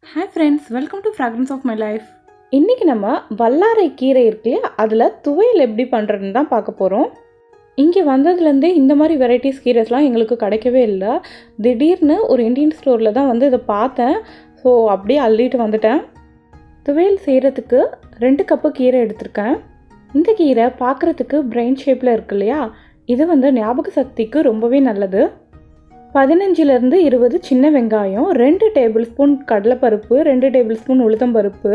Hi friends, welcome to fragrance of my life. இன்றைக்கி நம்ம வல்லாரை கீரை இருக்கு இல்லையா, அதில் துவையல் எப்படி பண்ணுறதுன்னு தான் பார்க்க போகிறோம். இங்கே வந்ததுலேருந்தே இந்த மாதிரி வெரைட்டிஸ் கீரைஸ்லாம் எங்களுக்கு கிடைக்கவே இல்லை. திடீர்னு ஒரு இந்தியன் ஸ்டோரில் தான் வந்து இதை பார்த்தேன். ஸோ அப்படியே அள்ளிட்டு வந்துட்டேன். துவையல் செய்கிறதுக்கு 2 கப்பு கீரை எடுத்திருக்கேன். இந்த கீரை பார்க்குறதுக்கு பிரெயின் ஷேப்பில் இருக்கு இல்லையா, இது வந்து ஞாபக சக்திக்கு ரொம்பவே நல்லது. 15லேருந்து 20 சின்ன வெங்காயம், 2 டேபிள் ஸ்பூன் கடலைப்பருப்பு, 2 டேபிள் ஸ்பூன் உளுத்தம்பருப்பு,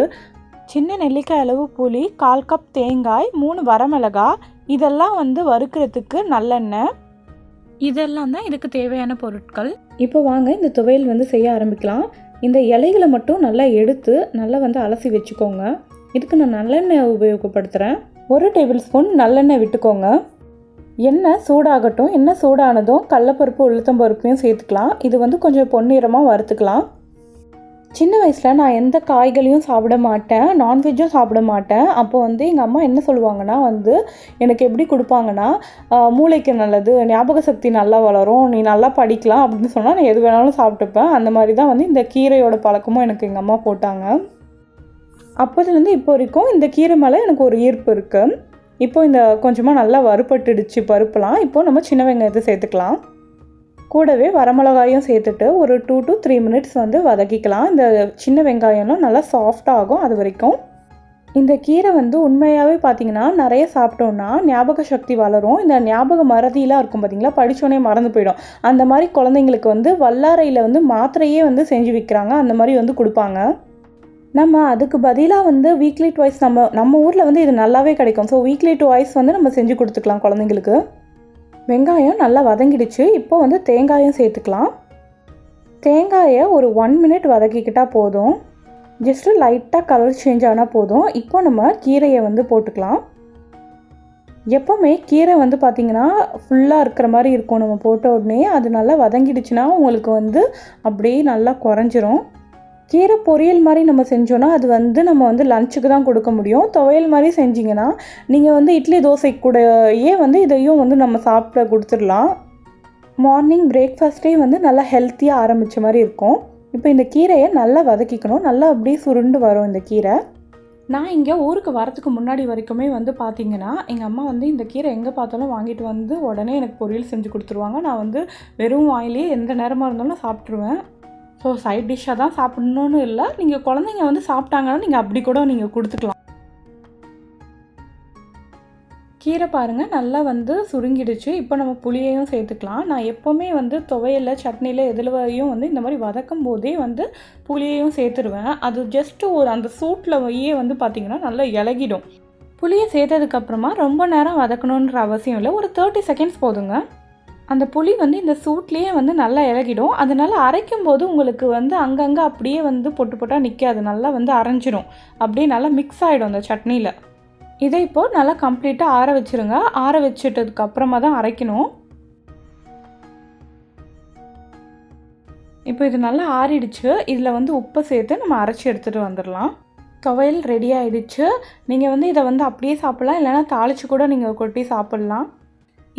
சின்ன நெல்லிக்காய் அளவு புளி, 1/4 கப் தேங்காய், 3 வரமிளகாய், இதெல்லாம் வந்து வறுக்கிறதுக்கு நல்லெண்ணெய். இதெல்லாம் தான் இதுக்கு தேவையான பொருட்கள். இப்போ வாங்க இந்த துவையல் வந்து செய்ய ஆரம்பிக்கலாம். இந்த இலைகளை மட்டும் நல்லா எடுத்து நல்லா வந்து அலசி வச்சுக்கோங்க. இதுக்கு நான் நல்லெண்ணெய் உபயோகப்படுத்துகிறேன். 1 டேபிள் ஸ்பூன் நல்லெண்ணெய் விட்டுக்கோங்க. எண்ணெய் சூடாகட்டும். எண்ணெய் சூடானதும் கடலைப்பருப்பு உளுத்தம்பருப்பையும் சேர்த்துக்கலாம். இது வந்து கொஞ்சம் பொன்னிறமாக வறுத்துக்கலாம். சின்ன வயசில் நான் எந்த காய்களையும் சாப்பிட மாட்டேன், நான்வெஜ்ஜும் சாப்பிட மாட்டேன். அப்போ வந்து எங்கள் அம்மா என்ன சொல்லுவாங்கன்னா வந்து எனக்கு எப்படி கொடுப்பாங்கன்னா, மூளைக்கு நல்லது, ஞாபக சக்தி நல்லா வளரும், நீ நல்லா படிக்கலாம் அப்படின்னு சொன்னால் நான் எது வேணாலும் சாப்பிட்டுப்பேன். அந்த மாதிரி தான் வந்து இந்த கீரையோட பழக்கமும் எனக்கு எங்கள் அம்மா போட்டாங்க. அப்போதுலேருந்து இப்போ வரைக்கும் இந்த கீரை மேலே எனக்கு ஒரு ஈர்ப்பு இருக்குது. இப்போ இந்த கொஞ்சமாக நல்லா வறுபட்டுடுச்சு பருப்புலாம். இப்போது நம்ம சின்ன வெங்காயத்தை சேர்த்துக்கலாம். கூடவே வரமிளகாயும் சேர்த்துட்டு ஒரு 2 to 3 மினிட்ஸ் வந்து வதக்கிக்கலாம். இந்த சின்ன வெங்காயம்லாம் நல்லா சாஃப்டாகும் அது வரைக்கும். இந்த கீரை வந்து உண்மையாகவே பார்த்திங்கன்னா நிறைய சாப்பிட்டோன்னா ஞாபக சக்தி வளரும். இந்த ஞாபக மறதியெலாம் இருக்கும் பார்த்திங்களா, படித்தோடனே மறந்து போயிடும். அந்த மாதிரி குழந்தைங்களுக்கு வந்து வல்லாரையில் வந்து மாத்திரையே வந்து செஞ்சு விற்கிறாங்க, அந்த மாதிரி வந்து கொடுப்பாங்க. நம்ம அதுக்கு பதிலாக வந்து வீக்லி ட்வைஸ் நம்ம ஊரில் வந்து இது நல்லாவே கிடைக்கும். ஸோ வீக்லி ட்வைஸ் வந்து நம்ம செஞ்சு கொடுத்துக்கலாம் குழந்தைங்களுக்கு. வெங்காயம் நல்லா வதங்கிடுச்சு. இப்போ வந்து தேங்காயும் சேர்த்துக்கலாம். தேங்காயை ஒரு 1 மினிட் வதக்கிக்கிட்டால் போதும். ஜஸ்ட்டு லைட்டாக கலர் சேஞ்ச் ஆனால் போதும். இப்போ நம்ம கீரையை வந்து போட்டுக்கலாம். எப்போவுமே கீரை வந்து பார்த்திங்கன்னா ஃபுல்லாக இருக்கிற மாதிரி இருக்கும். நம்ம போட்ட உடனே அது நல்லா வதங்கிடுச்சுன்னா உங்களுக்கு வந்து அப்படியே நல்லா குறைஞ்சிரும். கீரை பொரியல் மாதிரி நம்ம செஞ்சோன்னா அது வந்து நம்ம வந்து லஞ்சுக்கு தான் கொடுக்க முடியும். துவையல் மாதிரி செஞ்சிங்கன்னா நீங்கள் வந்து இட்லி தோசை கூடயே வந்து இதையும் வந்து நம்ம சாப்பிட கொடுத்துடலாம். மார்னிங் பிரேக்ஃபாஸ்ட்டே வந்து நல்லா ஹெல்த்தியாக ஆரம்பித்த மாதிரி இருக்கும். இப்போ இந்த கீரையை நல்லா வதக்கிக்கணும். நல்லா அப்படியே சுருண்டு வரும் இந்த கீரை. நான் இங்கே ஊருக்கு வரத்துக்கு முன்னாடி வரைக்குமே வந்து பார்த்திங்கன்னா எங்கள் அம்மா வந்து இந்த கீரை எங்கே பார்த்தாலும் வாங்கிட்டு வந்து உடனே எனக்கு பொரியல் செஞ்சு கொடுத்துருவாங்க. நான் வந்து வெறும் வாயிலே எந்த நேரமாக இருந்தாலும் சாப்பிட்ருவேன். ஸோ சைட் டிஷ்ஷாக தான் சாப்பிட்ணுன்னு இல்லை, நீங்கள் குழந்தைங்க வந்து சாப்பிட்டாங்கன்னா நீங்கள் அப்படி கூட நீங்கள் கொடுத்துக்கலாம். கீரை பாருங்கள் நல்லா வந்து சுருங்கிடுச்சு. இப்போ நம்ம புளியையும் சேர்த்துக்கலாம். நான் எப்போவுமே வந்து துவையலில் சட்னியில் எதுலையும் வந்து இந்த மாதிரி வதக்கும் போதே வந்து புளியையும் சேர்த்துருவேன். அது ஜஸ்ட்டு ஒரு அந்த சூட்டில் வந்து பார்த்திங்கன்னா நல்லா இலகிடும். புளியை சேர்த்ததுக்கப்புறமா ரொம்ப நேரம் வதக்கணுன்ற அவசியம் இல்லை, ஒரு 30 செகண்ட்ஸ் போதுங்க. அந்த புளி வந்து இந்த சூட்லேயே வந்து நல்லா இலகிடும். அதனால் அரைக்கும் போது உங்களுக்கு வந்து அங்கங்கே அப்படியே வந்து பொட்டு பொட்டாக நிற்காது, நல்லா வந்து அரைஞ்சிடும், அப்படியே நல்லா மிக்ஸ் ஆகிடும் அந்த சட்னியில். இதை இப்போது நல்லா கம்ப்ளீட்டாக ஆற வச்சுருங்க. ஆற வச்சுட்டதுக்கு அப்புறமா தான் அரைக்கணும். இப்போ இது நல்லா ஆறிடுச்சு. இதில் வந்து உப்பை சேர்த்து நம்ம அரைச்சி எடுத்துகிட்டு வந்துடலாம். துவையல் ரெடி ஆகிடுச்சு. நீங்கள் வந்து இதை வந்து அப்படியே சாப்பிட்லாம், இல்லைனா தாளித்து கூட நீங்கள் கொட்டி சாப்பிட்லாம்.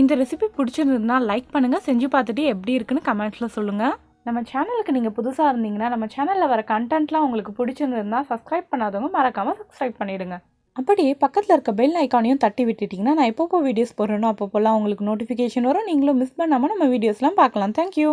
இந்த ரெசிபி பிடிச்சிருந்ததுன்னா லைக் பண்ணுங்கள். செஞ்சு பார்த்துட்டு எப்படி இருக்குன்னு கமெண்ட்ஸில் சொல்லுங்கள். நம்ம சேனலுக்கு நீங்கள் புதுசாக இருந்தீங்கன்னா நம்ம சேனலில் வர கண்டென்ட்லாம் உங்களுக்கு பிடிச்சிருந்ததுன்னா சப்ஸ்கிரைப் பண்ணாதவங்க மறக்காமல் சப்ஸ்கிரைப் பண்ணிவிடுங்க. அப்படியே பக்கத்தில் இருக்க பெல் ஐக்கானையும் தட்டி விட்டுட்டிங்கன்னா நான் எப்பப்போ வீடியோஸ் போடுறேனோ அப்பப்போலாம் உங்களுக்கு நோட்டிஃபிகேஷன் வரும். நீங்களும் மிஸ் பண்ணாமல் நம்ம வீடியோஸ்லாம் பார்க்கலாம். தேங்க்யூ.